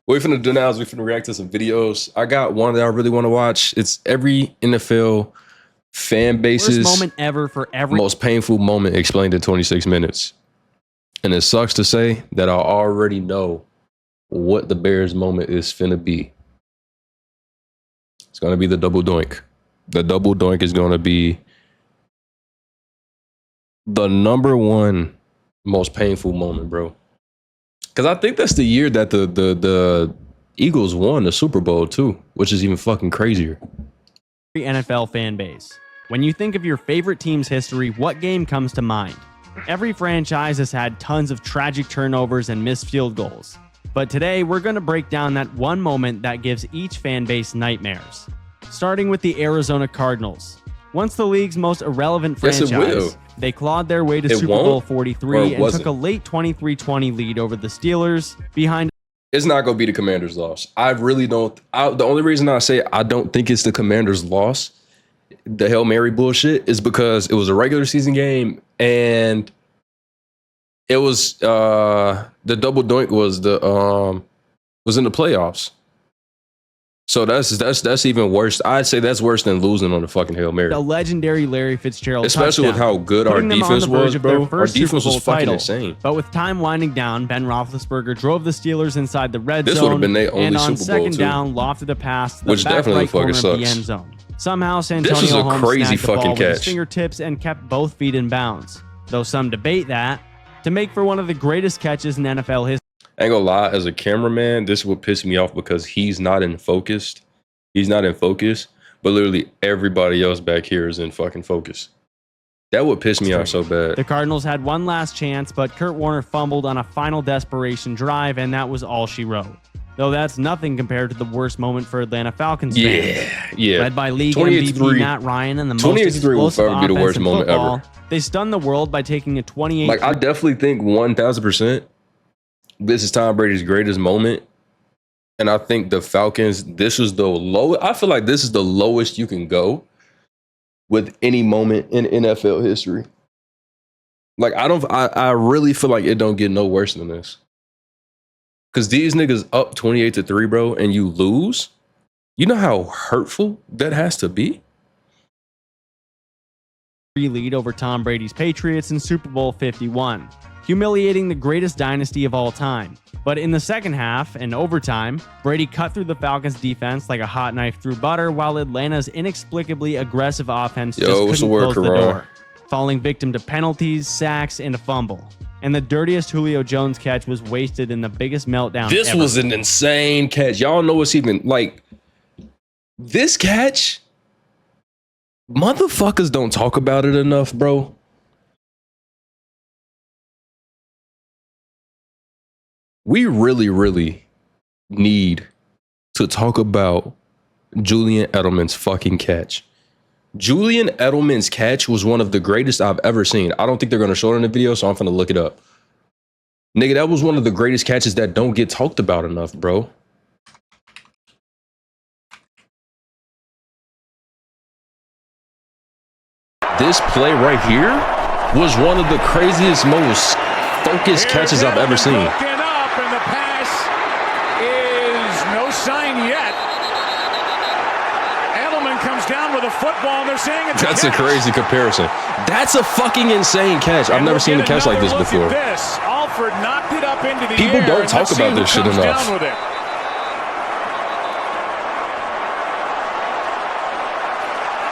What we finna do now is we finna react to some videos. I got one that I really want to watch. It's every NFL fan base's worst moment ever for every most painful moment explained in 26 minutes. And it sucks to say that I already know what the Bears moment is finna be. It's gonna be the double doink. The double doink is gonna be the number one most painful moment, bro. Because I think that's the year that the Eagles won the Super Bowl too, which is even fucking crazier. NFL fan base. When you think of your favorite team's history, what game comes to mind? Every franchise has had tons of tragic turnovers and missed field goals. But today, we're going to break down that one moment that gives each fan base nightmares. Starting with the Arizona Cardinals. Once the league's most irrelevant franchise, they clawed their way to Super Bowl 43 and took a late 23-20 lead over the Steelers behind. It's not going to be the Commanders' loss. I really don't. The only reason I say I don't think it's the Commanders' loss, the Hail Mary bullshit, is because it was a regular season game and it was the double doink was in the playoffs. So that's even worse. I'd say that's worse than losing on the fucking Hail Mary. The legendary Larry Fitzgerald especially with how good our defense was, bro. Our defense was fucking insane. But with time winding down, Ben Roethlisberger drove the Steelers inside the red zone. This would have been their only Super Bowl, and on second down, lofted a pass to the which back definitely right corner fucking of the sucks. end zone. Somehow, Santonio This was a Holmes crazy snagged the ball fucking with his catch. fingertips and kept both feet in bounds. Though some debate that to make for one of the greatest catches in NFL history. I ain't gonna lie, as a cameraman, this would piss me off because he's not in focus. He's not in focus, but literally everybody else back here is in fucking focus. That would piss me off so bad. The Cardinals had one last chance, but Kurt Warner fumbled on a final desperation drive, and that was all she wrote. Though that's nothing compared to the worst moment for Atlanta Falcons fans. Yeah. Led by league MVP Matt Ryan and the most explosive offense in worst moment football, ever. They stunned the world by taking a 28. Like, I definitely think 1000% this is Tom Brady's greatest moment. And I think the Falcons, this was the lowest. I feel like this is the lowest you can go with any moment in NFL history. Like, I really feel like it don't get no worse than this. Because these niggas up 28-3, bro, and you lose. You know how hurtful that has to be? Lead over Tom Brady's Patriots in Super Bowl 51, humiliating the greatest dynasty of all time. But in the second half and overtime, Brady cut through the Falcons' defense like a hot knife through butter, while Atlanta's inexplicably aggressive offense just couldn't close the door, falling victim to penalties, sacks, and a fumble. And the dirtiest Julio Jones catch was wasted in the biggest meltdown This ever. was an insane catch. Y'all know what's even, like, this catch, motherfuckers don't talk about it enough, bro. We really, really need to talk about Julian Edelman's fucking catch. Julian Edelman's catch was one of the greatest I've ever seen. I don't think they're going to show it in the video, so I'm going to look it up. Nigga, that was one of the greatest catches that don't get talked about enough, bro. This play right here was one of the craziest, most focused catches I've ever seen. And the pass is no sign yet. Edelman comes down with a football, and they're saying it's That's a crazy comparison. That's a fucking insane catch. I've never seen a catch like this before. Alford knocked it up into the People air, don't talk about this shit enough.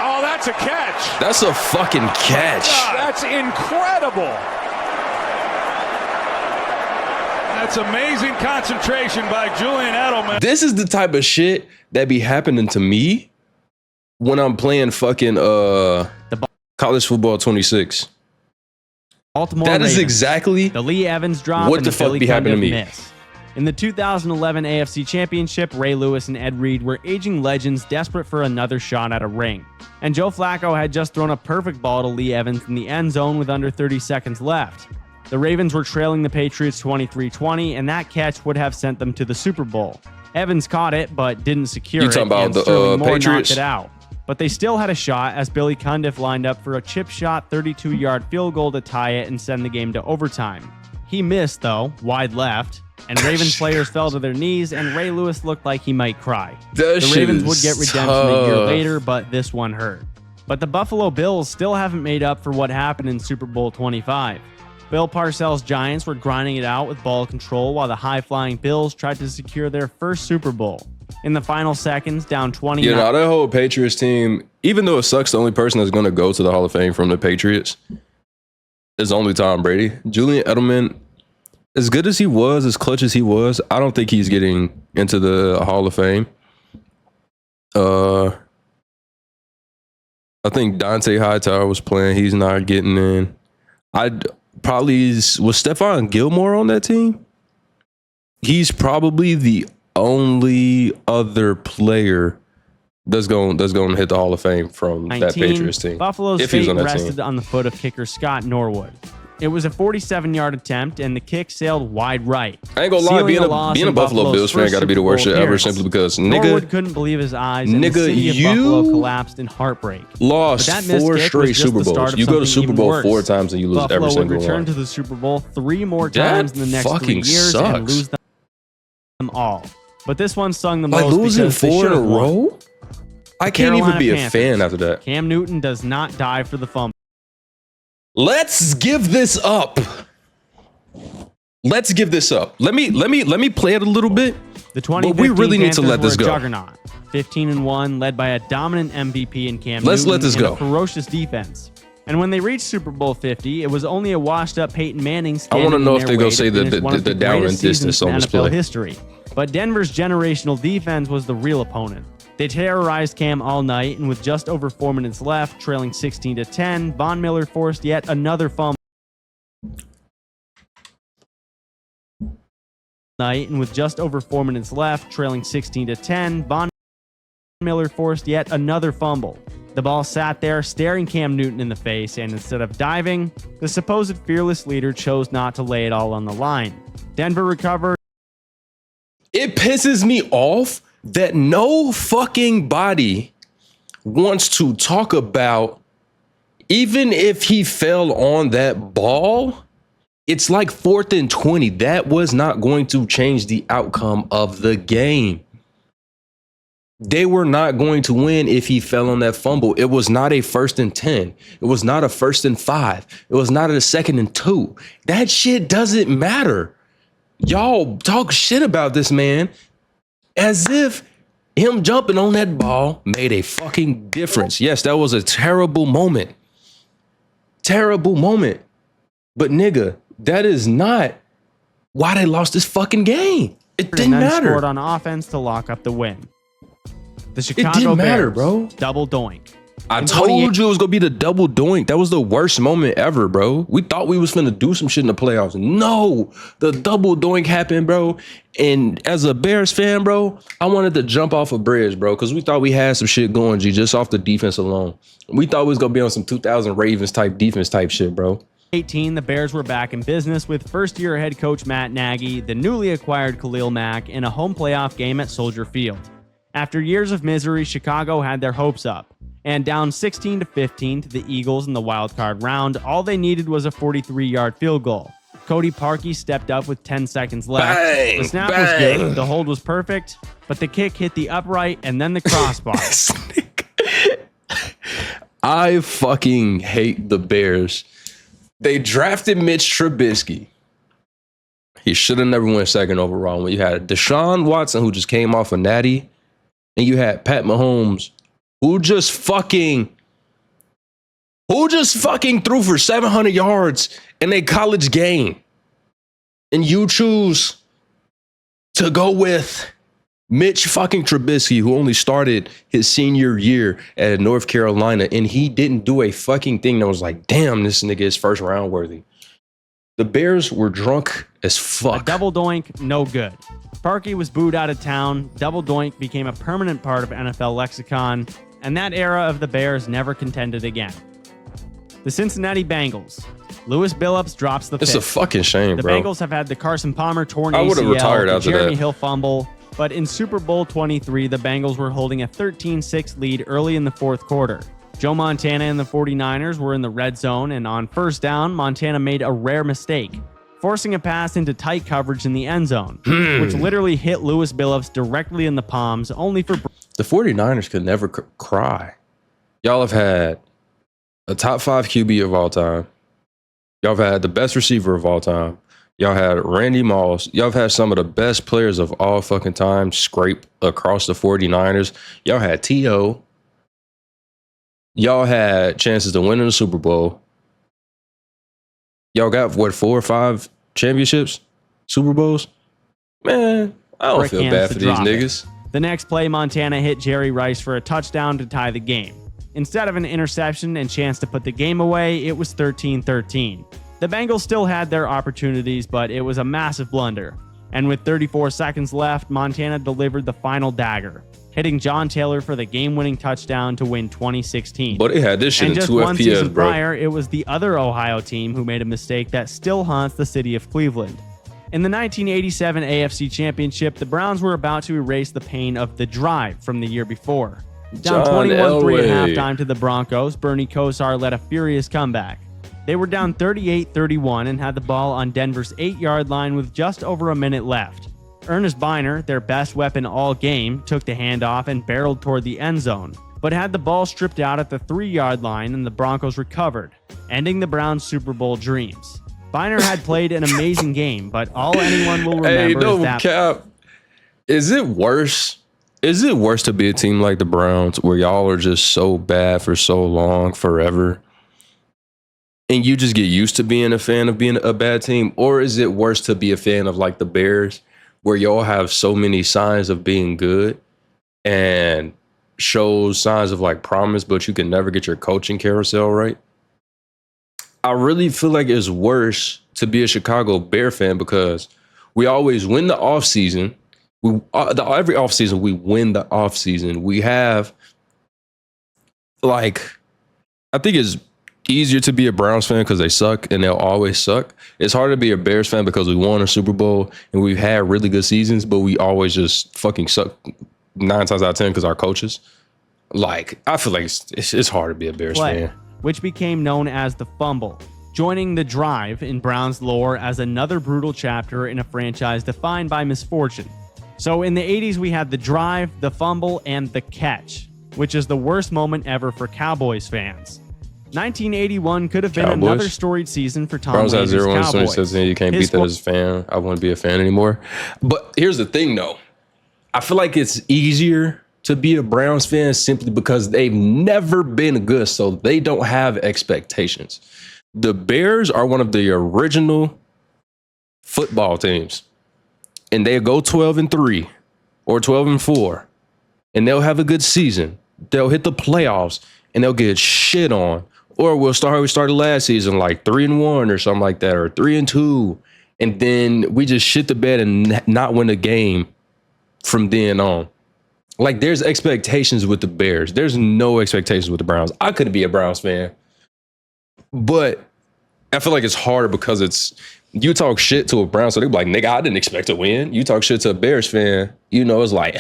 Oh, that's a catch. That's a fucking catch. That's incredible. That's amazing concentration by Julian Edelman. This is the type of shit that be happening to me when I'm playing fucking college football 26. Baltimore That is Ravens. exactly the Lee Evans drop what and the fuck Billy be happening to me. Miss. In the 2011 AFC Championship, Ray Lewis and Ed Reed were aging legends desperate for another shot at a ring. And Joe Flacco had just thrown a perfect ball to Lee Evans in the end zone with under 30 seconds left. The Ravens were trailing the Patriots 23-20, and that catch would have sent them to the Super Bowl. Evans caught it, but didn't secure it. You talking about and the Sterling Moore Patriots? knocked it out. But they still had a shot as Billy Cundiff lined up for a chip shot 32-yard field goal to tie it and send the game to overtime. He missed, though, wide left, and Ravens players fell to their knees, and Ray Lewis looked like he might cry. The Ravens would get redemption a year later, but this one hurt. But the Buffalo Bills still haven't made up for what happened in Super Bowl 25. Bill Parcells' Giants were grinding it out with ball control while the high-flying Bills tried to secure their first Super Bowl. In the final seconds, down 20. You know, that whole Patriots team, even though it sucks, the only person that's going to go to the Hall of Fame from the Patriots is only Tom Brady. Julian Edelman, as good as he was, as clutch as he was, I don't think he's getting into the Hall of Fame. I think Dante Hightower was playing. He's not getting in. Was Stephon Gilmore on that team? He's probably the only other player that's going to hit the Hall of Fame from 19, that Patriots team. Buffalo's fate rested on the foot of kicker Scott Norwood. It was a 47-yard attempt, and the kick sailed wide right. I ain't gonna lie, being a Buffalo Bills fan got to be the worst shit ever, simply because Norwood couldn't believe his eyes, and the city of Buffalo collapsed in heartbreak. Lost 4 straight Super Bowls. You go to Super Bowl 4 times and you lose every single one. Buffalo would return to the Super Bowl 3 more times in the next 3 years and lose them all. But this one stung the most losing because 4 in a row? I can't even be a fan after that. Cam Newton does not die for the fumble. Let's give this up. Let me play it a little bit. The 2015 we really need to let this go. Juggernaut, 15-1, led by a dominant MVP in Cam Let's Newton let this and go. A ferocious defense. And when they reached Super Bowl 50, it was only a washed-up Peyton Manning. I want to know if they're going to say the down and distance on this play. History. But Denver's generational defense was the real opponent. They terrorized Cam all night, and with just over 4 minutes left, trailing 16-10, Von Miller forced yet another fumble. And with just over 4 minutes left, trailing 16-10, Von Miller forced yet another fumble. The ball sat there, staring Cam Newton in the face, and instead of diving, the supposed fearless leader chose not to lay it all on the line. Denver recovered. It pisses me off that no fucking body wants to talk about, even if he fell on that ball, it's like 4th and 20. That was not going to change the outcome of the game. They were not going to win if he fell on that fumble. It was not a 1st and 10. It was not a 1st and 5. It was not a 2nd and 2. That shit doesn't matter. Y'all talk shit about this man as if him jumping on that ball made a fucking difference. Yes, that was a terrible moment. Terrible moment. But nigga, that is not why they lost this fucking game. It didn't matter. Scored on offense to lock up the win. The Chicago Bears, bro. Double doink. I told you it was going to be the double doink. That was the worst moment ever, bro. We thought we was finna do some shit in the playoffs. No, the double doink happened, bro. And as a Bears fan, bro, I wanted to jump off a bridge, bro, because we thought we had some shit going, G, just off the defense alone. We thought we was going to be on some 2000 Ravens type defense type shit, bro. 18, the Bears were back in business with first-year head coach Matt Nagy, the newly acquired Khalil Mack, in a home playoff game at Soldier Field. After years of misery, Chicago had their hopes up. And down 16-15 to the Eagles in the wild card round, all they needed was a 43-yard field goal. Cody Parkey stepped up with 10 seconds left. Bang, the snap was good, the hold was perfect, but the kick hit the upright and then the crossbar. I fucking hate the Bears. They drafted Mitch Trubisky. He should have never went 2nd overall. When you had Deshaun Watson, who just came off a natty, and you had Pat Mahomes, who just fucking threw for 700 yards in a college game. And you choose to go with Mitch fucking Trubisky, who only started his senior year at North Carolina, and he didn't do a fucking thing that was like, damn, this nigga is 1st round worthy. The Bears were drunk as fuck. A double doink, no good. Parkey was booed out of town. Double doink became a permanent part of NFL lexicon, and that era of the Bears never contended again. The Cincinnati Bengals. Lewis Billups drops the It's fifth. a fucking shame, the bro. The Bengals have had the Carson Palmer torn I would have retired ACL, after Jeremy that. Hill fumble, but in Super Bowl 23, the Bengals were holding a 13-6 lead early in the 4th quarter. Joe Montana and the 49ers were in the red zone, and on 1st down, Montana made a rare mistake. forcing a pass into tight coverage in the end zone, which literally hit Lewis Billups directly in the palms, only for... The 49ers could never cry. Y'all have had a top 5 QB of all time. Y'all have had the best receiver of all time. Y'all had Randy Moss. Y'all have had some of the best players of all fucking time scrape across the 49ers. Y'all had T.O. Y'all had chances to win in the Super Bowl. Y'all got, 4 or 5 championships? Super Bowls? Man, I don't feel bad for these niggas. The next play, Montana hit Jerry Rice for a touchdown to tie the game. Instead of an interception and chance to put the game away, it was 13-13. The Bengals still had their opportunities, but it was a massive blunder. And with 34 seconds left, Montana delivered the final dagger, hitting John Taylor for the game-winning touchdown to win 2016. But it had this shit and in just 2 one FPS, season bro. prior, it was the other Ohio team who made a mistake that still haunts the city of Cleveland. In the 1987 AFC Championship, the Browns were about to erase the pain of the drive from the year before. Down 21-3 at halftime to the Broncos, Bernie Kosar led a furious comeback. They were down 38-31 and had the ball on Denver's 8-yard line with just over a minute left. Ernest Biner, their best weapon all game, took the handoff and barreled toward the end zone, but had the ball stripped out at the 3-yard line and the Broncos recovered, ending the Browns' Super Bowl dreams. Biner had played an amazing game, but all anyone will remember is that... Cap, is it worse? Is it worse to be a team like the Browns where y'all are just so bad for so long, forever, and you just get used to being a fan of being a bad team? Or is it worse to be a fan of like the Bears where y'all have so many signs of being good and shows signs of like promise, but you can never get your coaching carousel right? I really feel like it's worse to be a Chicago Bear fan because we always win the offseason. Every offseason, we win the offseason. We have, like, I think it's easier to be a Browns fan because they suck and they'll always suck. It's hard to be a Bears fan because we won a Super Bowl and we've had really good seasons, but we always just fucking suck 9 times out of 10 because our coaches. Like, I feel like it's hard to be a Bears fan. Which became known as the fumble, joining the drive in Browns lore as another brutal chapter in a franchise defined by misfortune. So in the 80s, we had the drive, the fumble, and the catch, which is the worst moment ever for Cowboys fans. 1981 could have been another storied season for Tom Landry's Cowboys. You can't beat that as a fan. I wouldn't be a fan anymore. But here's the thing, though. I feel like it's easier to be a Browns fan simply because they've never been good, so they don't have expectations. The Bears are one of the original football teams, and they'll go 12-3 or 12-4, and they'll have a good season. They'll hit the playoffs, and they'll get shit on. Or we started last season, like 3-1 or something like that, or 3-2, and then we just shit the bed and not win a game from then on. Like, there's expectations with the Bears. There's no expectations with the Browns. I couldn't be a Browns fan. But I feel like it's harder because you talk shit to a Browns, so they're like, nigga, I didn't expect to win. You talk shit to a Bears fan, it's like,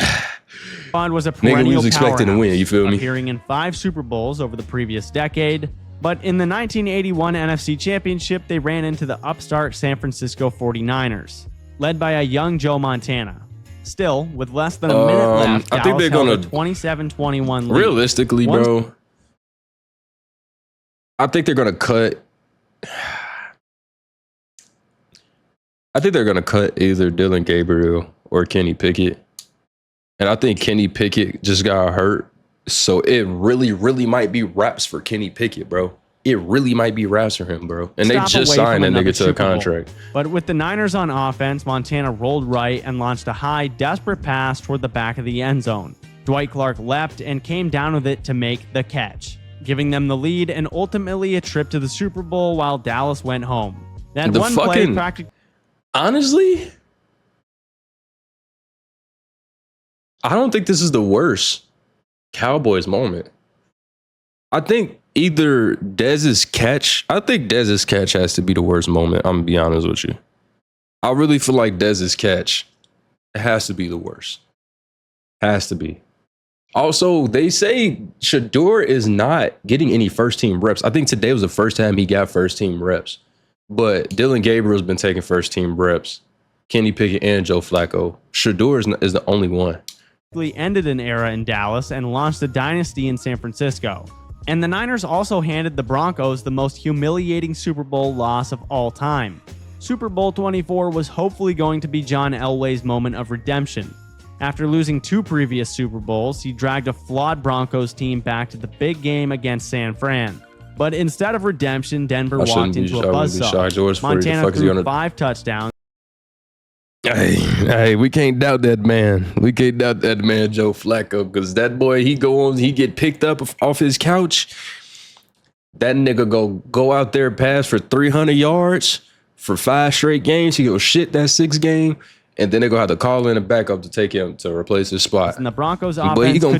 Bond was a perennial nigga, we was expecting to win, you feel me? Appearing in 5 Super Bowls over the previous decade. But in the 1981 NFC Championship, they ran into the upstart San Francisco 49ers, led by a young Joe Montana. Still, with less than a minute left, I think they're held going a 27-21 lead. Realistically, bro, I think they're going to cut. I think they're going to cut either Dylan Gabriel or Kenny Pickett. And I think Kenny Pickett just got hurt. So it really, really might be wraps for Kenny Pickett, bro. It really might be wraps for him, bro. And they just signed that nigga to a contract. But with the Niners on offense, Montana rolled right and launched a high, desperate pass toward the back of the end zone. Dwight Clark leapt and came down with it to make the catch, giving them the lead and ultimately a trip to the Super Bowl while Dallas went home. That one play practically... Honestly, I don't think this is the worst Cowboys moment. I think either Dez's catch. I think Dez's catch has to be the worst moment. I'm gonna be honest with you. I really feel like Dez's catch has to be the worst. Has to be. Also, they say Shador is not getting any first team reps. I think today was the first time he got first team reps. But Dylan Gabriel's been taking first team reps. Kenny Pickett and Joe Flacco. Shador is the only one. Ended an era in Dallas and launched a dynasty in San Francisco. And the Niners also handed the Broncos the most humiliating Super Bowl loss of all time. Super Bowl 24 was hopefully going to be John Elway's moment of redemption. After losing 2 previous Super Bowls, he dragged a flawed Broncos team back to the big game against San Fran. But instead of redemption, Denver walked into a buzzsaw. Montana threw 5 touchdowns. Hey, we can't doubt that man. We can't doubt that man, Joe Flacco, because that boy, he get picked up off his couch. That nigga go out there, pass for 300 yards for 5 straight games. He go shit that 6th game, and then they gonna have to call in a backup to take him to replace his spot. And the Broncos offense, but he gonna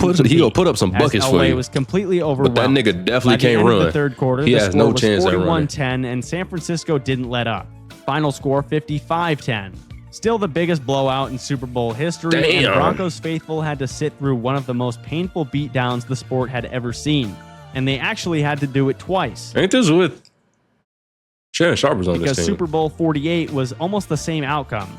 put up some buckets for you. Was completely overwhelmed. But that nigga definitely can't run. The third quarter, he has no chance at running. 41-10, and San Francisco didn't let up. Final score 55-10. Still the biggest blowout in Super Bowl history, and Broncos faithful had to sit through one of the most painful beatdowns the sport had ever seen. And they actually had to do it twice. Ain't this with Shannon Sharper's on this team? Because Super Bowl 48 was almost the same outcome.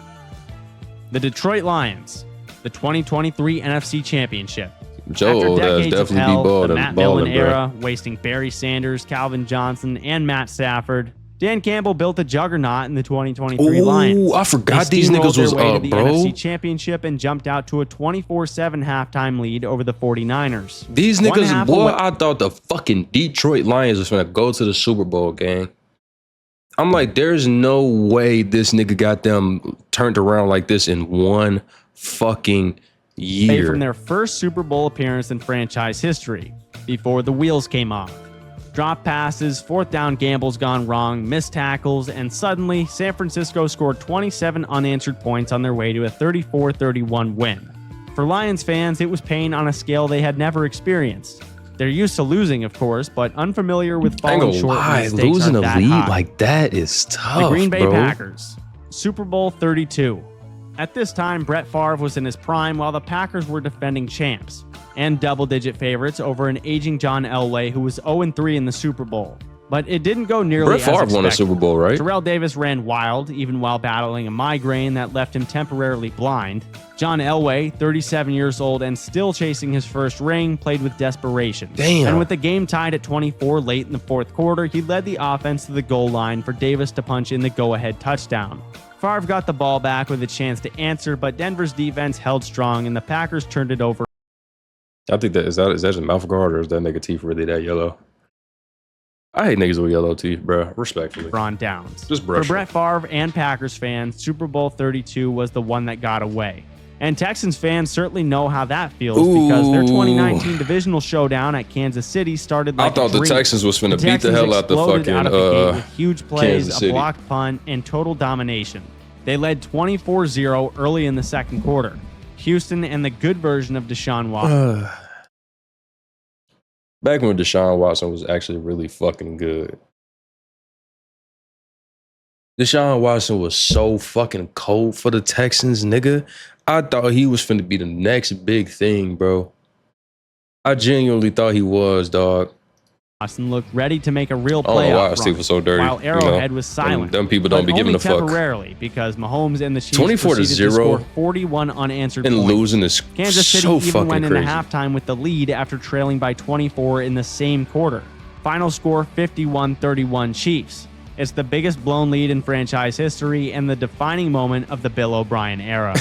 The Detroit Lions, the 2023 NFC Championship. Joe has definitely be balling, the Matt Millen era, wasting Barry Sanders, Calvin Johnson, and Matt Stafford. Dan Campbell built a juggernaut in the 2023 Lions. I forgot these niggas was up, the bro. NFC Championship and jumped out to a 24-7 halftime lead over the 49ers. These niggas, boy, I thought the fucking Detroit Lions was gonna go to the Super Bowl, gang. I'm like, there's no way this nigga got them turned around like this in one fucking year. From their first Super Bowl appearance in franchise history, before the wheels came off. Drop passes, 4th down gambles gone wrong, missed tackles, and suddenly San Francisco scored 27 unanswered points on their way to a 34-31 win. For Lions fans, it was pain on a scale they had never experienced. They're used to losing, of course, but unfamiliar with falling short when stakes losing a lead high. like that is tough. The Green Bay bro. Packers, Super Bowl 32. At this time, Brett Favre was in his prime while the Packers were defending champs and double-digit favorites over an aging John Elway who was 0-3 in the Super Bowl. But it didn't go nearly as expected. Brett Favre won a Super Bowl, right? Terrell Davis ran wild, even while battling a migraine that left him temporarily blind. John Elway, 37 years old and still chasing his first ring, played with desperation. Damn. And with the game tied at 24 late in the 4th quarter, he led the offense to the goal line for Davis to punch in the go-ahead touchdown. Favre got the ball back with a chance to answer, but Denver's defense held strong and the Packers turned it over. I think is that just mouth guard, or is that nigga teeth really that yellow? I hate niggas with yellow teeth, bro. Respectfully. On downs. Just brush. For Brett Favre and Packers fans, Super Bowl 32 was the one that got away. And Texans fans certainly know how that feels because their 2019 divisional showdown at Kansas City started like I thought the Texans was finna beat the hell out the fucking with huge plays, Kansas a City. blocked punt, and total domination. They led 24-0 early in the 2nd quarter. Houston and the good version of Deshaun Watson. Back when Deshaun Watson was actually really fucking good. Deshaun Watson was so fucking cold for the Texans, nigga. I thought he was finna be the next big thing, bro. I genuinely thought he was, dog. Watson looked ready to make a real I don't know why playoff his teeth was so dirty. while Arrowhead was silent. Them people don't be giving a fuck. Temporarily, because Mahomes and the Chiefs 24-0 score 41 unanswered and points. losing is Kansas City so even fucking went crazy. into halftime with the lead after trailing by 24 in the same quarter. Final score 51-31 Chiefs. It's the biggest blown lead in franchise history and the defining moment of the Bill O'Brien era.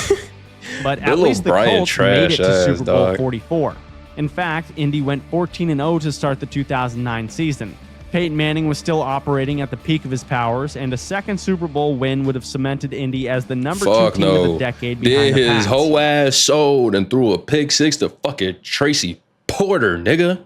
But at least the Colts made it to Super Bowl 44. In fact, Indy went 14-0 to start the 2009 season. Peyton Manning was still operating at the peak of his powers, and a second Super Bowl win would have cemented Indy as the number 2 team of the decade behind the Pats. His whole ass sold and threw a pick 6 to fucking Tracy Porter, nigga.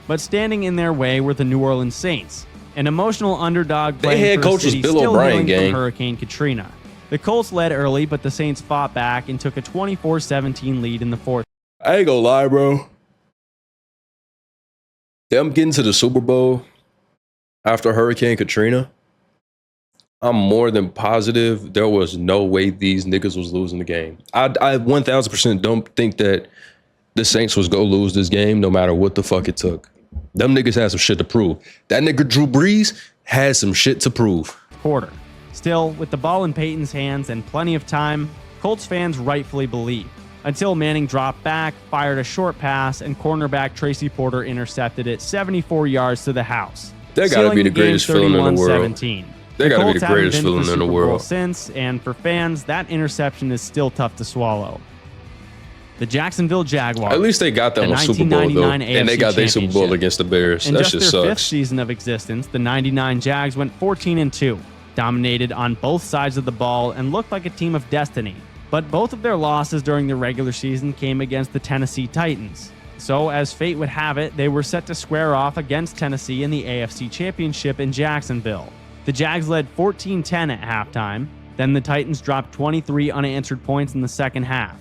But standing in their way were the New Orleans Saints, an emotional underdog Their playing head for coach a was city Bill still O'Brien, healing gang. from Hurricane Katrina. The Colts led early, but the Saints fought back and took a 24-17 lead in the 4th. I ain't gonna lie, bro. Them getting to the Super Bowl after Hurricane Katrina, I'm more than positive there was no way these niggas was losing the game. I 1000% don't think that the Saints was gonna lose this game no matter what the fuck it took. Them niggas had some shit to prove. That nigga Drew Brees had some shit to prove. quarter. Still, with the ball in Peyton's hands and plenty of time, Colts fans rightfully believe. Until Manning dropped back, fired a short pass, and cornerback Tracy Porter intercepted it 74 yards to the house. That got to be the greatest feeling in the world. That got to be the greatest feeling in the world. Since, and for fans, that interception is still tough to swallow. The Jacksonville Jaguars. At least they got them on Super Bowl, though. And they got their Super Bowl against the Bears. In that just shit their sucks. fifth season of existence, the 99 Jags went 14-2, dominated on both sides of the ball, and looked like a team of destiny. But both of their losses during the regular season came against the Tennessee Titans. So, as fate would have it, they were set to square off against Tennessee in the AFC Championship in Jacksonville. The Jags led 14-10 at halftime. Then the Titans dropped 23 unanswered points in the second half.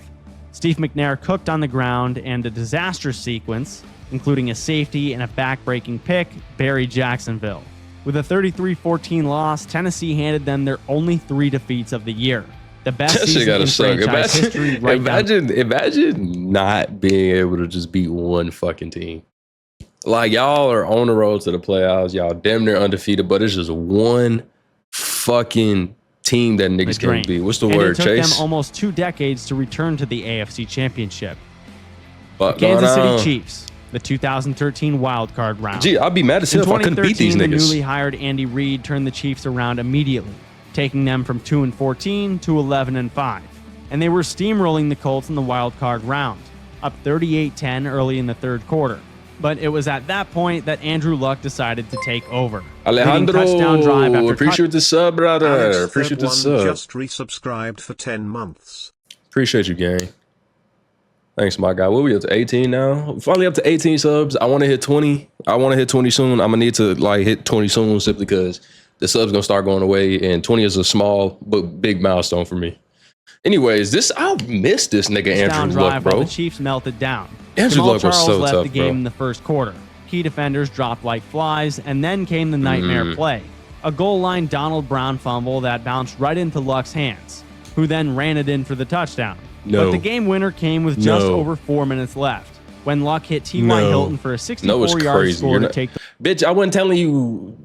Steve McNair cooked on the ground, and a disastrous sequence, including a safety and a back-breaking pick, buried Jacksonville. With a 33-14 loss, Tennessee handed them their only 3 defeats of the year. The best season in franchise history right now. Imagine not being able to just beat one fucking team. Like, y'all are on the road to the playoffs. Y'all damn near undefeated, but it's just one fucking team that niggas can't beat. What's the word, Chase? It took them almost 2 decades to return to the AFC Championship. The Kansas City Chiefs, the 2013 wild card round. Gee, I'd be mad as hell if I couldn't beat these niggas. The newly hired Andy Reid turned the Chiefs around immediately, taking them from 2-14 to 11-5. And they were steamrolling the Colts in the wild card round, up 38-10 early in the third quarter. But it was at that point that Andrew Luck decided to take over. Alejandro, touchdown drive after appreciate the sub, brother. Appreciate the sub. Just resubscribed for 10 months. Appreciate you, gang. Thanks, my guy. What we up to 18 now? Finally up to 18 subs. I want to hit 20. I want to hit 20 soon. I'm gonna need to hit 20 soon simply because the subs gonna start going away, and 20 is a small but big milestone for me. Anyways, I missed this nigga Andrew Luck, bro. The Chiefs melted down. Andrew Luck was so left tough, the game bro. in the first quarter. Key defenders dropped like flies, and then came the nightmare play. A goal line Donald Brown fumble that bounced right into Luck's hands, who then ran it in for the touchdown. But the game winner came with just over 4 minutes left, when Luck hit T.Y. Hilton for a 64-yard score to take the... Bitch, I wasn't telling you...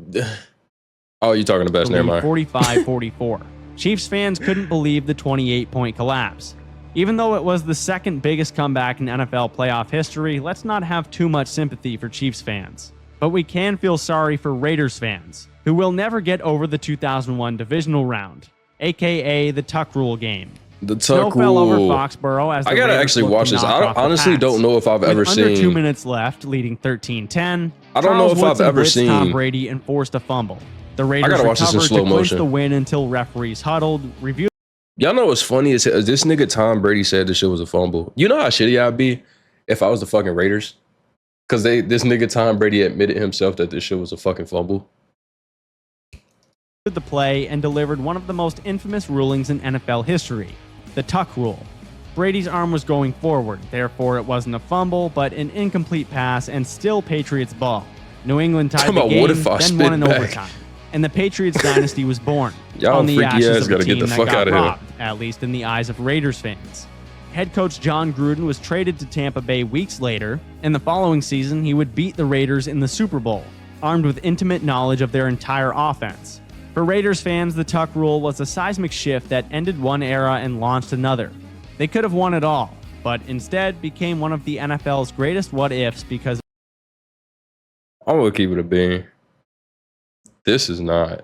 Oh, you're talking about never mind. 45-44. Chiefs fans couldn't believe the 28-point collapse. Even though it was the second biggest comeback in NFL playoff history, let's not have too much sympathy for Chiefs fans. But we can feel sorry for Raiders fans, who will never get over the 2001 divisional round, aka the Tuck Rule game. The Tuck Rule. Fell over Foxborough as the I gotta Raiders actually watch this. I honestly don't know if I've ever seen. Under 2 minutes left, leading 13-10. I don't know if I've ever seen Tom Brady and forced a fumble. The Raiders recovered to clinch the win until referees huddled, reviewed. Y'all know what's funny is this nigga Tom Brady said this shit was a fumble. You know how shitty I'd be if I was the fucking Raiders? Because this nigga Tom Brady admitted himself that this shit was a fucking fumble. The play and delivered one of the most infamous rulings in NFL history, the Tuck Rule. Brady's arm was going forward, therefore it wasn't a fumble, but an incomplete pass and still Patriots ball. New England tied the game, then won in overtime. And the Patriots dynasty was born. Y'all on the freaky ashes ass of gotta get the fuck out of robbed, here. at least in the eyes of Raiders fans. Head coach John Gruden was traded to Tampa Bay weeks later, and the following season he would beat the Raiders in the Super Bowl, armed with intimate knowledge of their entire offense. For Raiders fans, the Tuck Rule was a seismic shift that ended one era and launched another. They could have won it all, but instead became one of the NFL's greatest what-ifs because... I'm gonna keep it a bean. This is not.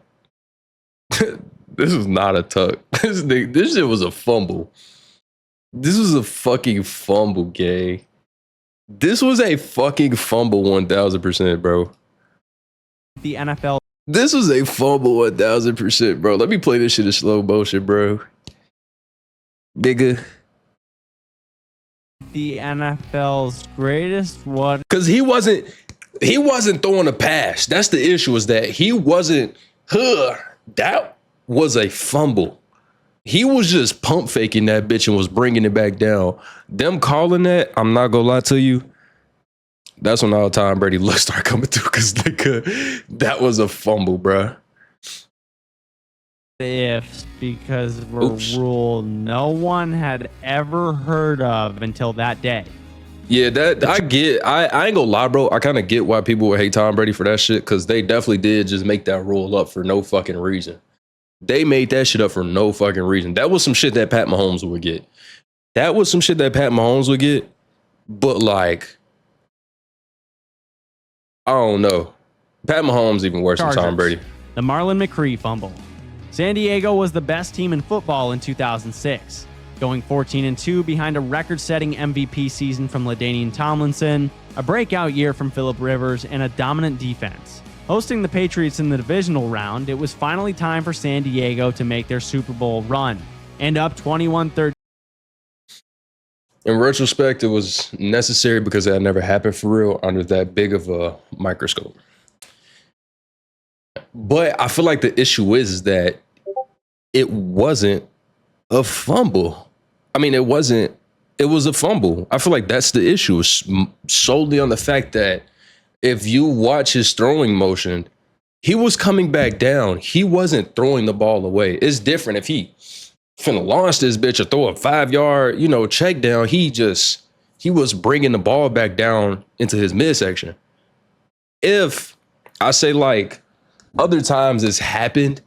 This is not a tuck. This shit was a fumble. This was a fucking fumble, gang. This was a fucking fumble 1000%, bro. The NFL. This was a fumble 1000%, bro. Let me play this shit in slow motion, bro. Nigga. The NFL's greatest what? Because he wasn't throwing a pass. That's the issue, is that he wasn't. That was a fumble. He was just pump faking that bitch and was bringing it back down. Them calling that, I'm not gonna lie to you, that's when all Tom Brady looks start coming through, because that was a fumble, bruh. Ifs, because of a rule no one had ever heard of until that day. Yeah, that I get. I ain't gonna lie, bro. I kind of get why people would hate Tom Brady for that shit, because they definitely did just make that rule up for no fucking reason. They made that shit up for no fucking reason. That was some shit that Pat Mahomes would get. That was some shit that Pat Mahomes would get. But like, I don't know. Pat Mahomes even worse than Tom Brady. The Marlon McCree fumble. San Diego was the best team in football in 2006, going 14-2 behind a record-setting MVP season from LaDainian Tomlinson, a breakout year from Phillip Rivers, and a dominant defense. Hosting the Patriots in the divisional round, it was finally time for San Diego to make their Super Bowl run. And up 21-13. In retrospect, it was necessary because that never happened for real under that big of a microscope. But I feel like the issue is that it wasn't a fumble. I mean, it was a fumble. I feel like that's the issue, solely on the fact that if you watch his throwing motion, he was coming back down. He wasn't throwing the ball away. It's different if he finna launch this bitch or throw a 5-yard, check down. He was bringing the ball back down into his midsection. If I say like other times it's happened,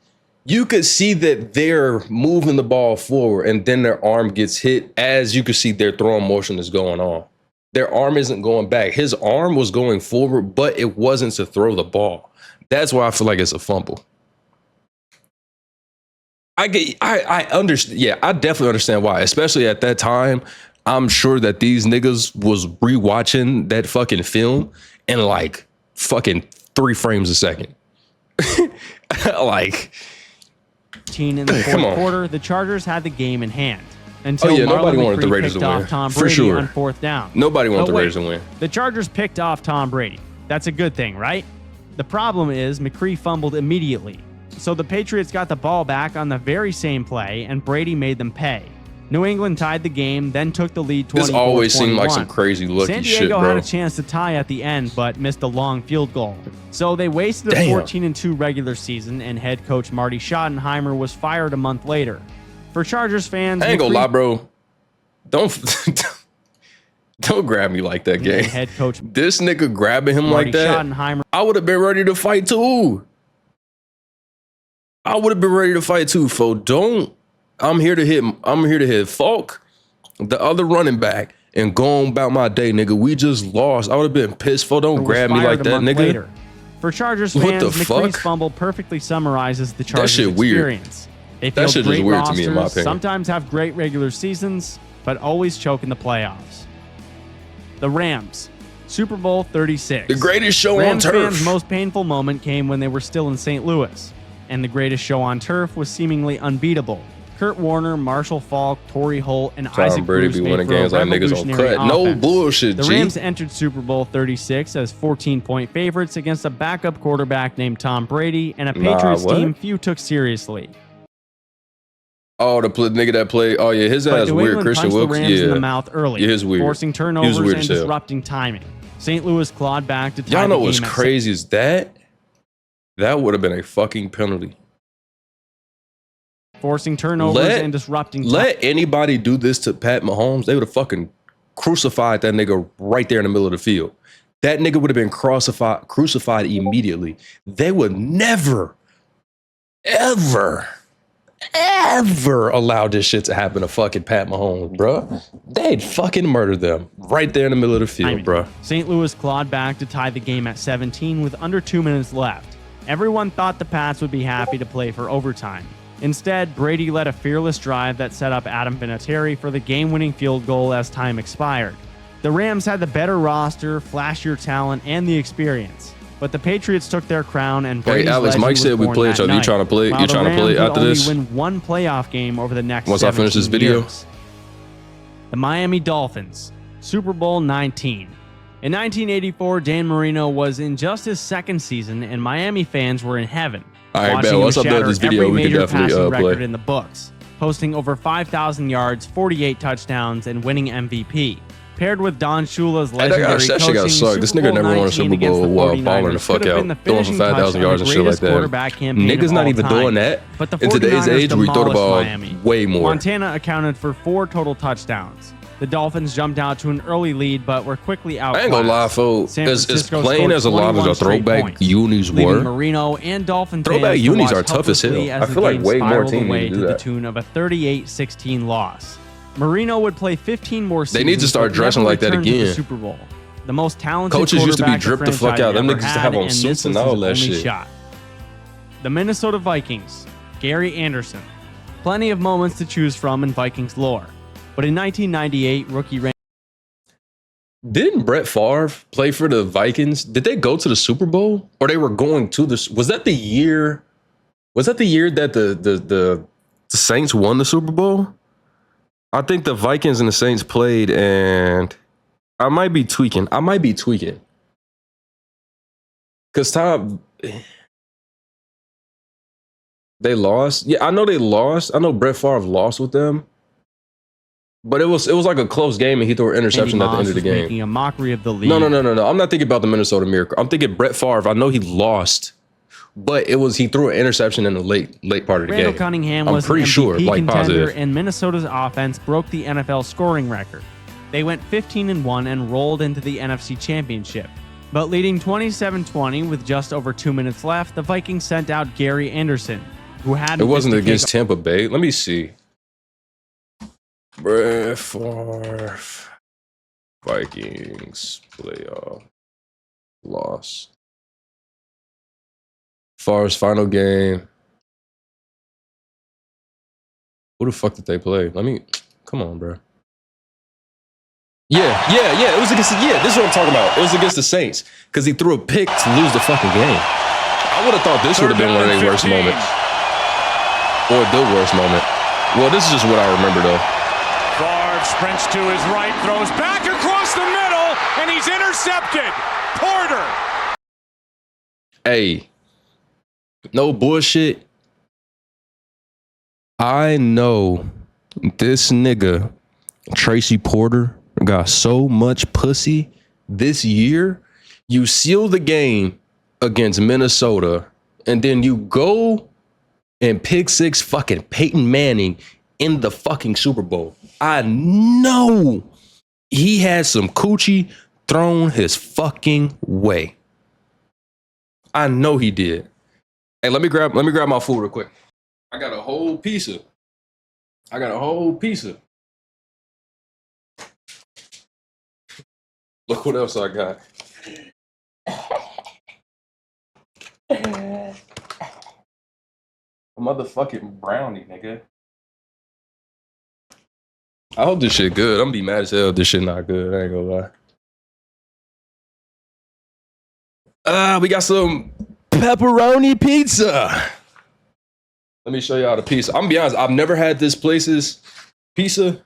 you could see that they're moving the ball forward and then their arm gets hit as you can see their throwing motion is going on. Their arm isn't going back. His arm was going forward, but it wasn't to throw the ball. That's why I feel like it's a fumble. I understand. Yeah, I definitely understand why, especially at that time. I'm sure that these niggas was rewatching that fucking film in like fucking 3 frames a second. Like, in the fourth quarter, the Chargers had the game in hand. Until nobody Marlon wanted the McCree Raiders to picked win. off Tom For Brady sure. on 4th down. Nobody wanted the Raiders to win. The Chargers picked off Tom Brady. That's a good thing, right? The problem is McCree fumbled immediately. So the Patriots got the ball back on the very same play, and Brady made them pay. New England tied the game, then took the lead 24-21. This always seemed like some crazy lucky San shit, Diego bro. had a chance to tie at the end, but missed a long field goal. So they wasted a 14-2 regular season, and head coach Marty Schottenheimer was fired a month later. For Chargers fans, I ain't gonna lie, bro. Don't grab me like that, gang. Head coach This nigga grabbing him Marty like that, Schottenheimer. I would have been ready to fight too. Fo. I'm here to hit Falk, the other running back, and go on about my day, nigga. We just lost. I would have been pissed, Fo. Don't grab me like that, nigga. Later. For Chargers fans, McCree's fumble perfectly summarizes the Chargers experience. They feel that shit great is weird rosters, to me, in my opinion. Sometimes have great regular seasons, but always choke in the playoffs. The Rams, Super Bowl 36. The greatest show Rams on turf. fans' most painful moment came when they were still in St. Louis, and the greatest show on turf was seemingly unbeatable. Kurt Warner, Marshall Falk, Torrey Holt, and Isaac Brady Bruce be made winning for a games like niggas on revolutionary cut. No offense. bullshit, The G. Rams entered Super Bowl 36 as 14-point favorites against a backup quarterback named Tom Brady and a Patriots team few took seriously. Oh, the nigga that played. Oh yeah, his ass New weird. England Christian punched Wilkes. the Rams in the mouth early, his weird. forcing turnovers weird and as hell. disrupting timing. St. Louis clawed back to tie Y'all know the what's game at crazy is that would have been a fucking penalty. forcing turnovers and disrupting Let anybody do this to Pat Mahomes, they would have fucking crucified that nigga right there in the middle of the field. That nigga would have been crucified immediately. They would never, ever allow this shit to happen to fucking Pat Mahomes, bro. They'd fucking murder them right there in the middle of the field, bro. St. Louis clawed back to tie the game at 17 with under 2 minutes left. Everyone thought the Pats would be happy to play for overtime. Instead, Brady led a fearless drive that set up Adam Vinatieri for the game-winning field goal as time expired. The Rams had the better roster, flashier talent, and the experience. But the Patriots took their crown, and Brady's Alex, legend Mike was said we born play that each other. You night. trying to play? While You the trying to play Rams after would this? only win one playoff game over the next Once I finish this 17 video? years. The Miami Dolphins, Super Bowl 19. In 1984, Dan Marino was in just his second season, and Miami fans were in heaven. All right, watching man. him Once I'm done shatter with this video, every we can major definitely passing play. record in the books, posting over 5,000 yards, 48 touchdowns, and winning MVP. Paired with Don Shula's legendary that shit coaching, gotta suck. This Super nigga Bowl never won a 19 Super against Bowl the while 49ers balling the fuck could have out, been the throwing for finishing 5,000 touch on yards the and shit like greatest that. quarterback campaign Niggas of not all even time. doing that. But the In today's 49ers age, we throw the demolished ball Miami. way more. Montana accounted for 4 total touchdowns. The Dolphins jumped out to an early lead, but were quickly outclassed. I ain't gonna lie, folks. San As Francisco plain scored as a lot of 21 the straight throwback points, unis leaving were, Marino and Dolphin throwback fans to unis watch are tough as hell. helplessly as I the feel like game way more spiraled teams away need to to do the that. tune of a 38-16 loss. Marino would play 15 more seasons. They need to start but dressing never like that returned to the again. Super Bowl. The most talented Coaches used to be quarterback dripped the fuck franchise out. Them ever niggas used to had, have on and suits this and was all his that only shit. shot. The Minnesota Vikings, Gary Anderson. Plenty of moments to choose from in Vikings lore. But in 1998, rookie Randy Didn't Brett Favre play for the Vikings? Did they go to the Super Bowl, or they were going to the? Was that the year? Was that the year that the Saints won the Super Bowl? I think the Vikings and the Saints played, and I might be tweaking. Cause Tom, they lost. Yeah, I know they lost. I know Brett Favre lost with them. But it was like a close game, and he threw an interception at the end of the was game. making a mockery of the league. No. I'm not thinking about the Minnesota Miracle. I'm thinking Brett Favre. I know he lost, but he threw an interception in the late part of the Randall game. Cunningham I'm was pretty an MVP sure, like contender, positive. and Minnesota's offense broke the NFL scoring record. They went 15-1 and rolled into the NFC Championship. But leading 27-20 with just over 2 minutes left, the Vikings sent out Gary Anderson, who had It wasn't against Tampa Bay. Let me see. Brett Favre, Vikings playoff loss. Favre's final game. Who the fuck did they play? Come on, bro. Yeah. It was against. This is what I'm talking about. It was against the Saints because he threw a pick to lose the fucking game. I would have thought this would have been one of their worst moments, or the worst moment. Well, this is just what I remember though. Favre sprints to his right, throws back across the middle, and he's intercepted. Porter. Hey, no bullshit. I know this nigga, Tracy Porter, got so much pussy this year. You seal the game against Minnesota, and then you go and pick six fucking Peyton Manning in the fucking Super Bowl. I know he had some coochie thrown his fucking way. I know he did. Hey, let me grab my food real quick. I got a whole pizza. Look what else I got. A motherfucking brownie, nigga. I hope this shit good. I'm gonna be mad as hell if this shit not good. I ain't gonna lie. We got some pepperoni pizza. Let me show y'all the pizza. I'm gonna be honest, I've never had this place's pizza.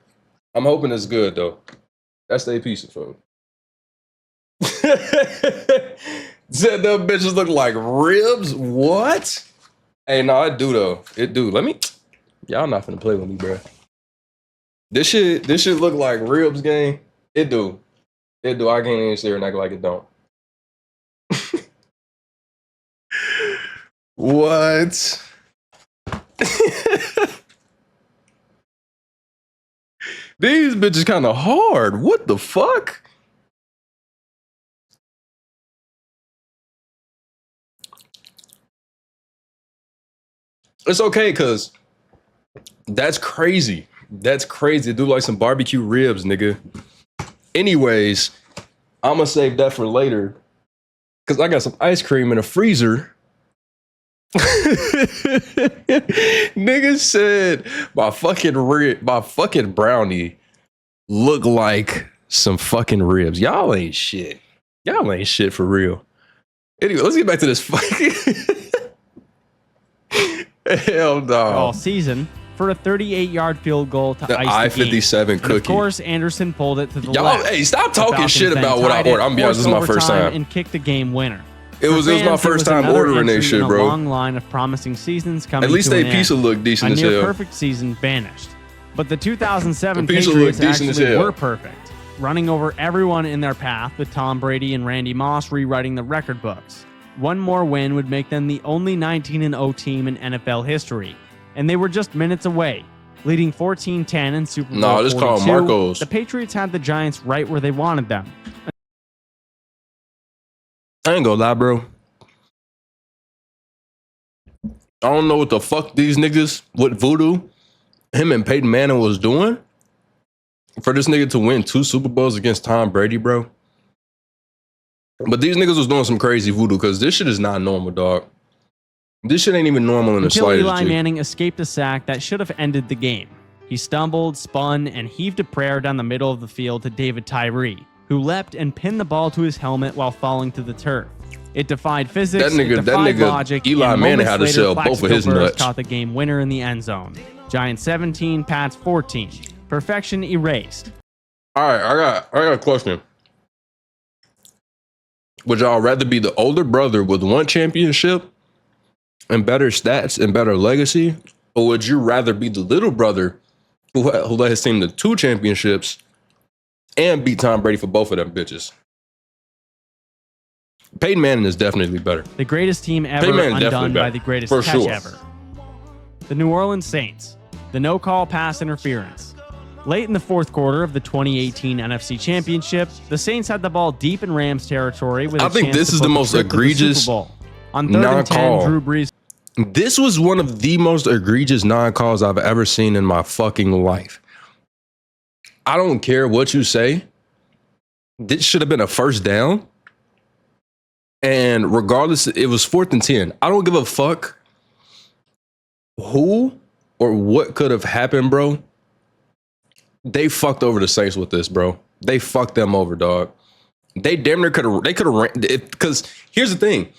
I'm hoping it's good though. That's their pizza, folks. Said them bitches look like ribs. What? Hey, no, it do though. It do. Y'all not finna play with me, bro. This shit look like ribs, gang. It do. I can't even sit here and act like it don't. What? These bitches kind of hard. What the fuck? It's okay, cause that's crazy. Do like some barbecue ribs, nigga. Anyways, I'm gonna save that for later, cause I got some ice cream in a freezer. Nigga said my fucking brownie look like some fucking ribs. Y'all ain't shit for real. Anyway, let's get back to this fucking. Hell no. all season for a 38-yard field goal to The ice the game. I-57 And cookie. of course, Anderson pulled it to the Y'all, left. hey, stop The talking Falcons shit then about what I tied it, ordered. I'm be honest, this is my forced first overtime, time. and kicked the game winner. It was my fans, first it was time another ordering that entry shit, in a bro. long line of promising seasons coming At least to they an pizza end. look decent A as near hell. perfect season vanished. But the 2007 The pizza Patriots looked decent as actually hell. were perfect, running over everyone in their path with Tom Brady and Randy Moss rewriting the record books. One more win would make them the only 19-0 team in NFL history, and they were just minutes away. Leading 14-10 in Super Bowl No, this called 42, Marcos. the Patriots had the Giants right where they wanted them. I ain't gonna lie, bro. I don't know what the fuck these niggas, what voodoo him and Peyton Manning was doing for this nigga to win 2 Super Bowls against Tom Brady, bro. But these niggas was doing some crazy voodoo because this shit is not normal, dog. This shit ain't even normal in the Until slightest. Eli G. Manning escaped a sack that should have ended the game. He stumbled, spun, and heaved a prayer down the middle of the field to David Tyree, who leapt and pinned the ball to his helmet while falling to the turf. It defied physics, That nigga- it defied that nigga, logic, Eli and Manning moments had to later, sell both of Plaxico his Burress nuts. caught the game winner in the end zone. Giants 17, Pats 14. Perfection erased. All right, I got a question. Would y'all rather be the older brother with 1 championship and better stats and better legacy, or would you rather be the little brother who led his team to 2 championships and beat Tom Brady for both of them bitches? Peyton Manning is definitely better. The greatest team ever, Peyton Manning undone definitely by better, the greatest for catch sure. ever. The New Orleans Saints. The no-call pass interference. Late in the fourth quarter of the 2018 NFC Championship, the Saints had the ball deep in Rams territory with a I think chance this to is book the a most trip to the egregious Super Bowl. On 3rd and 10, non-call. Drew Brees This was one of the most egregious non-calls I've ever seen in my fucking life. I don't care what you say. This should have been a first down. And regardless, it was 4th and 10. I don't give a fuck who or what could have happened, bro. They fucked over the Saints with this, bro. They fucked them over, dog. They damn near could have ran it, because here's the thing.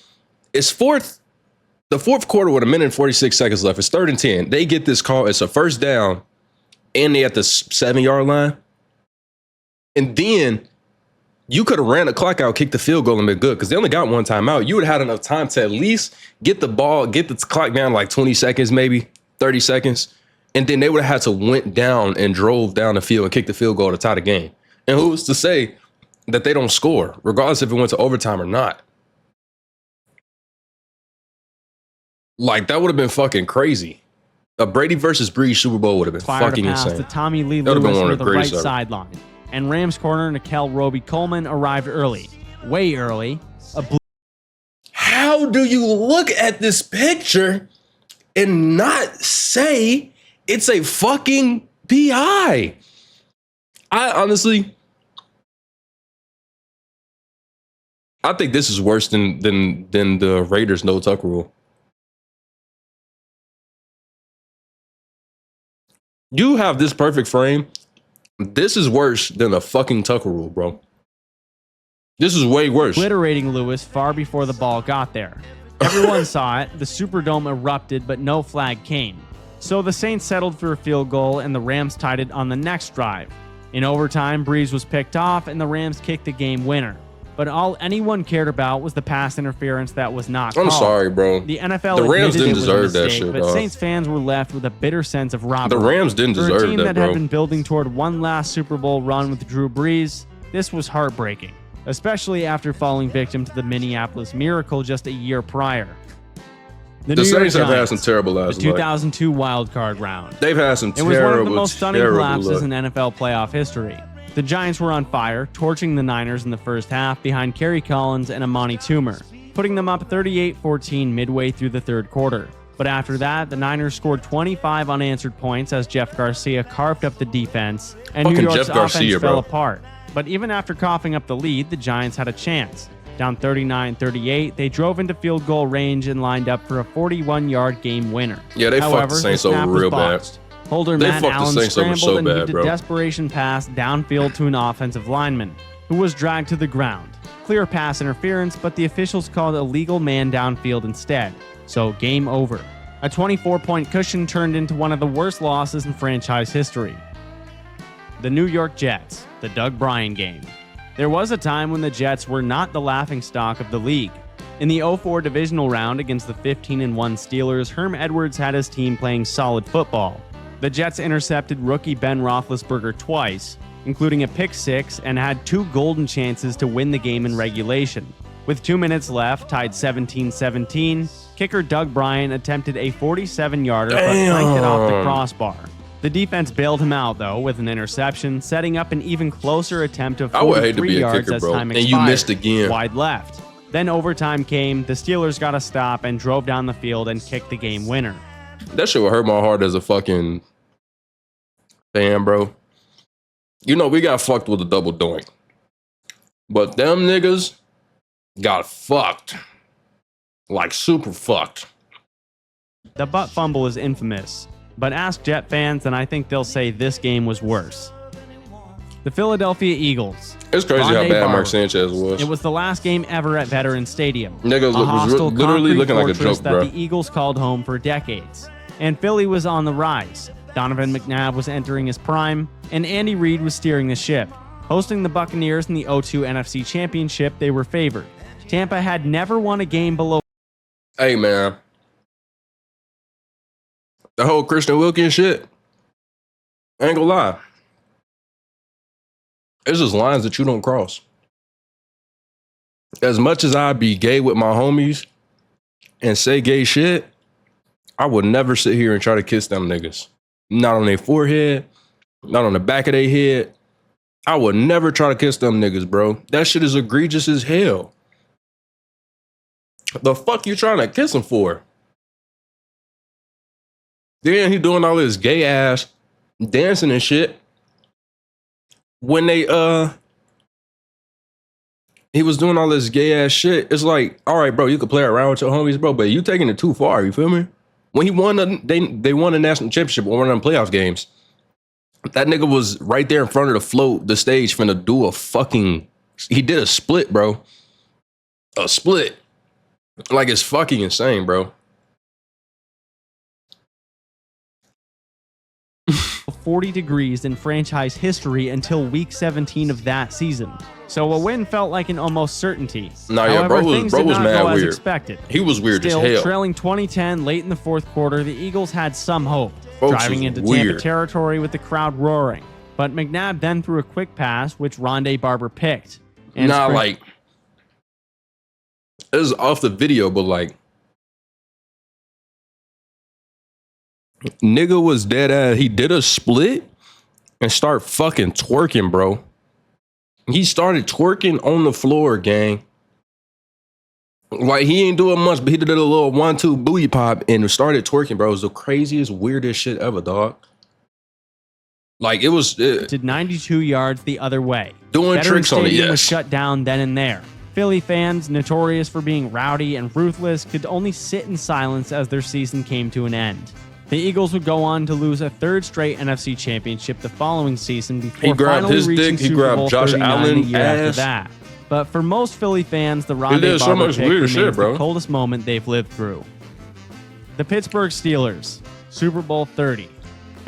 It's the fourth quarter with 1 minute and 46 seconds left. It's 3rd and 10. They get this call. It's a first down, and they at the 7-yard line. And then you could have ran the clock out, kicked the field goal, and been good because they only got 1 timeout. You would have had enough time to at least get the ball, get the clock down like 20 seconds, maybe 30 seconds. And then they would have had to went down and drove down the field and kicked the field goal to tie the game. And who's to say that they don't score, regardless if it went to overtime or not? Like, that would have been fucking crazy. A Brady versus Breeze Super Bowl would have been fired fucking a pass insane. to Tommy Lee That would've been Lewis one near of the the right greatest ever. sideline. And Rams corner Nickel Roby-Coleman arrived early. Way early. How do you look at this picture and not say it's a fucking PI? I honestly, I think this is worse than the Raiders no tuck rule. You have this perfect frame. This is worse than a fucking Tucker rule, bro. This is way worse. Obliterating Lewis far before the ball got there. Everyone saw it. The Superdome erupted, but no flag came. So the Saints settled for a field goal, and the Rams tied it on the next drive. In overtime, Breeze was picked off, and the Rams kicked the game winner. But all anyone cared about was the pass interference that was not called. I'm sorry, bro. The NFL The Rams admitted didn't it was a deserve that mistake, shit, but dog. Saints fans were left with a bitter sense of robbery. The Rams didn't For a deserve team that, that bro. had been building toward one last Super Bowl run with Drew Brees, this was heartbreaking, especially after falling victim to the Minneapolis Miracle just a year prior. The New York Saints have had Giants, some terrible the last night. 2002 wild card round. They've had some It was terrible, one of the most stunning terrible collapses luck. in NFL playoff history. The Giants were on fire, torching the Niners in the first half behind Kerry Collins and Amani Toomer, putting them up 38-14 midway through the third quarter. But after that, the Niners scored 25 unanswered points as Jeff Garcia carved up the defense, and New Fucking York's Jeff Garcia, offense fell bro. apart. But even after coughing up the lead, the Giants had a chance. Down 39-38, they drove into field goal range and lined up for a 41-yard game winner. Yeah, they fucked the However, Saints snap over was real bad. botched. Holder They Matt fucked the Allen Saints over scrambled so and bad, heaved a bro. desperation pass downfield to an offensive lineman, who was dragged to the ground. Clear pass interference, but the officials called a legal man downfield instead. So game over. A 24-point cushion turned into one of the worst losses in franchise history. The New York Jets, the Doug Bryan game. There was a time when the Jets were not the laughingstock of the league. In the 0-4 divisional round against the 15-1 Steelers, Herm Edwards had his team playing solid football. The Jets intercepted rookie Ben Roethlisberger twice, including a pick six, and had 2 golden chances to win the game in regulation. With 2 minutes left, tied 17-17, kicker Doug Bryan attempted a 47-yarder but flanked it off the crossbar. The defense bailed him out, though, with an interception, setting up an even closer attempt of I would hate to 43 be a yards kicker, as bro. time And expired. you missed again. Wide left. Then overtime came, the Steelers got a stop and drove down the field and kicked the game winner. That shit would hurt my heart as a fucking fan, bro. You know, we got fucked with a double doink. But them niggas got fucked. Like super fucked. The butt fumble is infamous, but ask Jet fans and I think they'll say this game was worse. The Philadelphia Eagles. It's crazy how Rondé bad Barber. Mark Sanchez was. It was the last game ever at Veterans Stadium. Niggas a hostile literally concrete looking like a fortress joke, that bro. the Eagles called home for decades. And Philly was on the rise. Donovan McNabb was entering his prime, and Andy Reid was steering the ship. Hosting the Buccaneers in the 0-2 NFC Championship, they were favored. Tampa had never won a game below. Hey, man. The whole Christian Wilkins shit, I ain't gonna lie. It's just lines that you don't cross. As much as I be gay with my homies and say gay shit, I would never sit here and try to kiss them niggas. Not on their forehead, not on the back of their head. I would never try to kiss them niggas, bro. That shit is egregious as hell. The fuck you trying to kiss him for? Then he doing all this gay ass dancing and shit. When he was doing all this gay ass shit, it's like, all right, bro, you could play around with your homies, bro, but you taking it too far, you feel me? When he won, they won the national championship or one of them playoff games. That nigga was right there in front of the stage, finna do he did a split, bro. A split. Like, it's fucking insane, bro. 40 degrees in franchise history until week 17 of that season. So a win felt like an almost certainty. Nah, yeah, However, bro things was did not mad go as weird. expected. He was weird Still, as hell. trailing 2010 late in the fourth quarter, the Eagles had some hope, Folks driving is into Tampa weird. territory with the crowd roaring. But McNabb then threw a quick pass, which Rondé Barber picked. And Nah, like, this is off the video, but like, nigga was dead ass. He did a split and start fucking twerking, bro. He started twerking on the floor, gang. Like, he ain't doing much, but he did a little 1-2 booty pop and started twerking, bro. It was the craziest, weirdest shit ever, dog. Like, it was did 92 yards the other way. doing Veterans tricks on it, Stadium was yes. shut down then and there. Philly fans, notorious for being rowdy and ruthless, could only sit in silence as their season came to an end. The Eagles would go on to lose a third straight NFC championship the following season before He grabbed finally his reaching dick, he Super grabbed Bowl Josh 39 Allen the year after ass. that. But for most Philly fans, the did Rondé so Barber much pick weird remains shit, bro. the coldest moment they've lived through. The Pittsburgh Steelers, Super Bowl 30.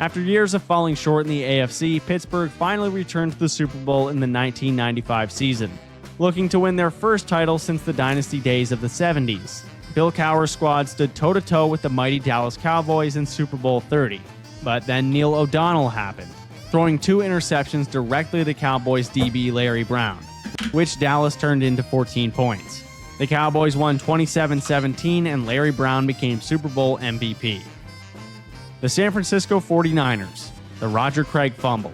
After years of falling short in the AFC, Pittsburgh finally returned to the Super Bowl in the 1995 season, looking to win their first title since the dynasty days of the 70s. Bill Cowher's squad stood toe-to-toe with the mighty Dallas Cowboys in Super Bowl 30. But then Neil O'Donnell happened, throwing 2 interceptions directly to Cowboys DB Larry Brown, which Dallas turned into 14 points. The Cowboys won 27-17 and Larry Brown became Super Bowl MVP. The San Francisco 49ers, the Roger Craig fumble.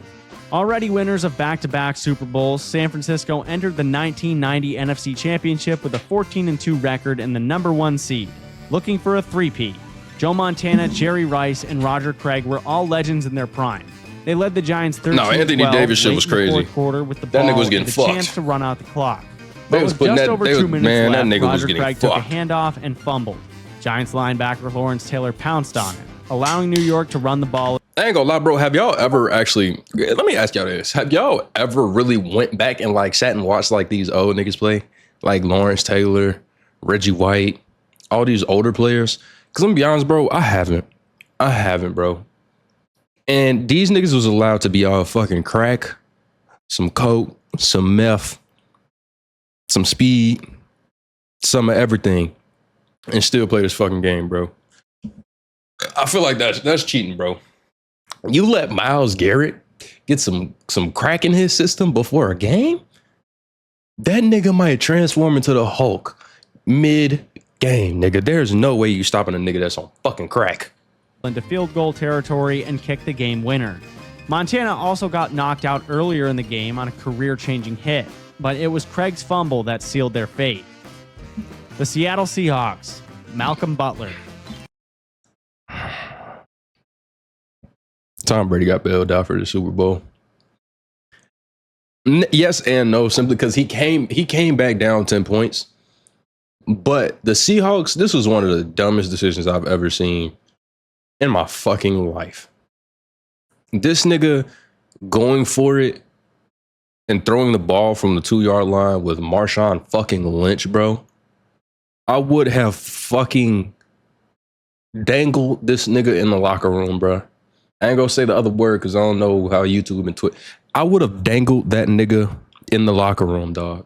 Already winners of back-to-back Super Bowls, San Francisco entered the 1990 NFC Championship with a 14-2 record and the number 1 seed, looking for a three-peat. Joe Montana, Jerry Rice, and Roger Craig were all legends in their prime. They led the Giants 13-12 Anthony Davis shit late was in the crazy. fourth quarter with the That ball nigga was getting with a chance fucked. to run out the clock. They But was with putting just that- over they 2 was- minutes man, that left, nigga was Roger getting Craig took a fucked. handoff and fumbled. Giants linebacker Lawrence Taylor pounced on it, allowing New York to run the ball. I ain't gonna lie, bro. Have y'all ever actually, let me ask y'all this. Have y'all ever really went back and like sat and watched like these old niggas play? Like Lawrence Taylor, Reggie White, all these older players? Cause I'm gonna be honest, bro, I haven't, bro. And these niggas was allowed to be all fucking crack, some coke, some meth, some speed, some of everything, and still play this fucking game, bro. I feel like that's cheating, bro. You let Myles Garrett get some crack in his system before a game? That nigga might transform into the Hulk mid-game, nigga. There's no way you stopping a nigga that's on fucking crack. into field goal territory and kicked the game winner. Montana also got knocked out earlier in the game on a career-changing hit, but it was Craig's fumble that sealed their fate. The Seattle Seahawks, Malcolm Butler. Tom Brady got bailed out for the Super Bowl. Yes and no, simply because he came back down 10 points. But the Seahawks, this was one of the dumbest decisions I've ever seen in my fucking life. This nigga going for it and throwing the ball from the 2-yard line with Marshawn fucking Lynch, bro. I would have fucking dangled this nigga in the locker room, bro. I ain't gonna say the other word because I don't know how YouTube and Twitter. I would have dangled that nigga in the locker room, dog.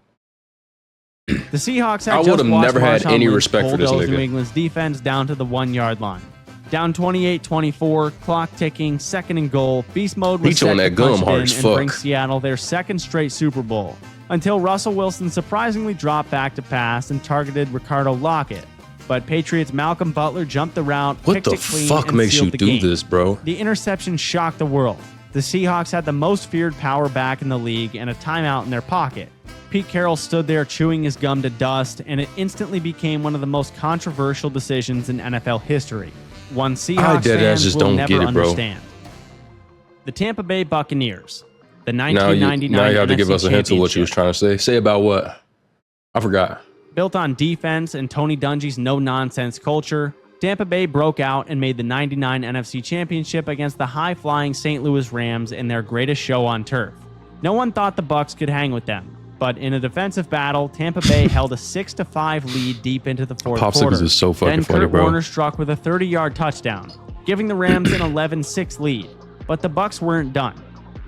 The Seahawks had I would have never had any respect for this nigga. New England's defense down to the 1-yard line. Down 28-24, clock ticking, 2nd and goal. Beast mode was set to punch in and bring Seattle their 2nd straight Super Bowl, until Russell Wilson surprisingly dropped back to pass and targeted Ricardo Lockett. But Patriots' Malcolm Butler jumped the route, picked it clean, and sealed the game. What the fuck makes you do this, bro? The interception shocked the world. The Seahawks had the most feared power back in the league and a timeout in their pocket. Pete Carroll stood there chewing his gum to dust, and it instantly became one of the most controversial decisions in NFL history. One Seahawks fans will never understand. The Tampa Bay Buccaneers, the 1999 Now you have to give us a hint of what you championship. was trying to say. Say about what? I forgot. Built on defense and Tony Dungy's no-nonsense culture, Tampa Bay broke out and made the 99 NFC Championship against the high-flying St. Louis Rams in their greatest show on turf. No one thought the Bucs could hang with them, but in a defensive battle, Tampa Bay held a 6-5 lead deep into the fourth quarter. Popsicles is so fucking then funny, Kurt bro. Warner struck with a 30-yard touchdown, giving the Rams an 11-6 lead. But the Bucs weren't done.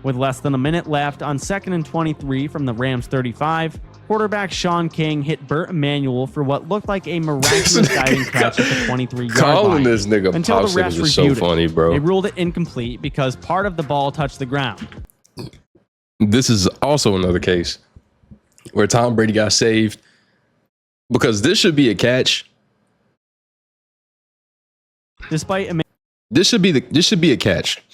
With less than a minute left on 2nd and 23 from the Rams 35, quarterback Sean King hit Burt Emanuel for what looked like a miraculous diving catch at the 23-yard line. Calling this nigga until the refs Popsicles is so funny, bro. They ruled it incomplete because part of the ball touched the ground. This is also another case where Tom Brady got saved because this should be a catch. Despite This should be a catch.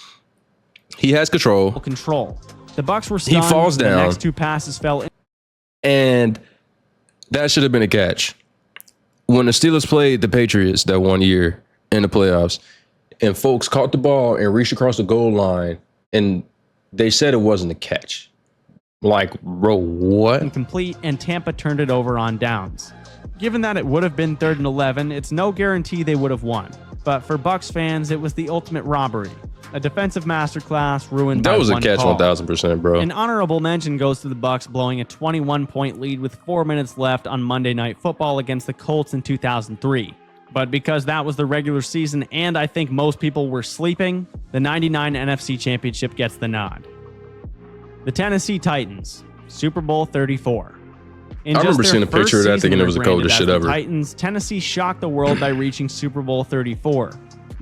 He has control. The Bucs were stunned. He falls down. The next two passes fell in. And that should have been a catch. When the Steelers played the Patriots that one year in the playoffs, and folks caught the ball and reached across the goal line, and they said it wasn't a catch. Like, bro, what? Incomplete, and Tampa turned it over on downs. Given that it would have been 3rd and 11, it's no guarantee they would have won. But for Bucs fans, it was the ultimate robbery. A defensive masterclass ruined by one call. That was a catch 1,000%, bro. An honorable mention goes to the Bucs blowing a 21-point lead with 4 minutes left on Monday Night Football against the Colts in 2003. But because that was the regular season and I think most people were sleeping, the 99 NFC Championship gets the nod. The Tennessee Titans, Super Bowl 34. I remember seeing a picture of that thinking it was the coldest shit ever. Titans, Tennessee shocked the world by reaching Super Bowl 34.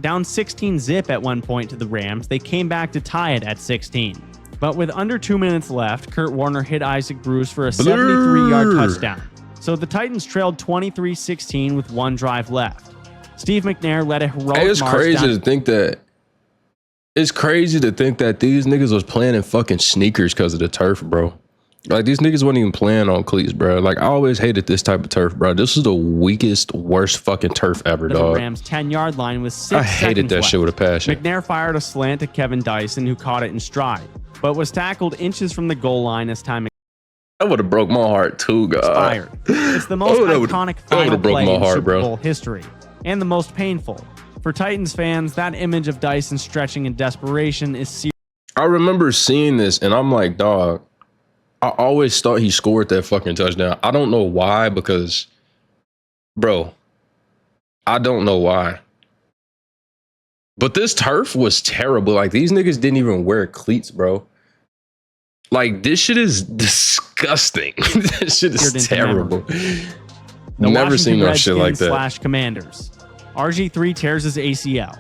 Down 16-0 at one point to the Rams, they came back to tie it at 16. But with under 2 minutes left, Kurt Warner hit Isaac Bruce for a 73-yard touchdown. So the Titans trailed 23-16 with one drive left. Steve McNair led a heroic It's march crazy to think that. It's crazy to think that these niggas was playing in fucking sneakers because of the turf, bro. Like, these niggas wasn't even playing on cleats, bro. Like, I always hated this type of turf, bro. This is the weakest, worst fucking turf ever, dog. The Rams' 10-yard line with 6 I hated that left. shit with a passion. McNair fired a slant to Kevin Dyson, who caught it in stride, but was tackled inches from the goal line as time That would have broke my heart too, God. expired. It's the most iconic final broke play my heart, in Super bro. Bowl history, and the most painful. For Titans fans, that image of Dyson stretching in desperation is serious. I remember seeing this, and I'm like, dog, I always thought he scored that fucking touchdown. I don't know why, because, bro, I don't know why. But this turf was terrible. Like, these niggas didn't even wear cleats, bro. Like, this shit is disgusting. This shit is terrible. Never seen no shit like that. Commanders. RG3 tears his ACL.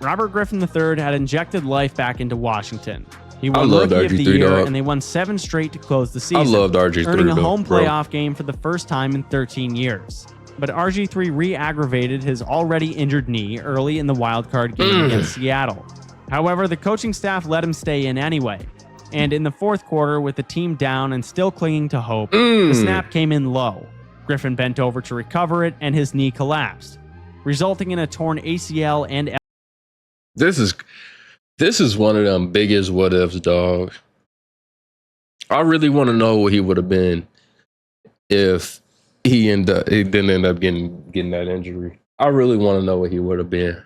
Robert Griffin III had injected life back into Washington. He won Rookie of the Year, and they won 7 straight to close the season. I loved RG3, earning a home playoff game for the first time in 13 years. but RG3 re-aggravated his already injured knee early in the wildcard game against Seattle. However, the coaching staff let him stay in anyway. And in the fourth quarter, with the team down and still clinging to hope, the snap came in low. Griffin bent over to recover it, and his knee collapsed, resulting in a torn ACL and... This is one of them biggest what ifs, dog. I really want to know what he would have been if he didn't end up getting that injury. I really want to know what he would have been.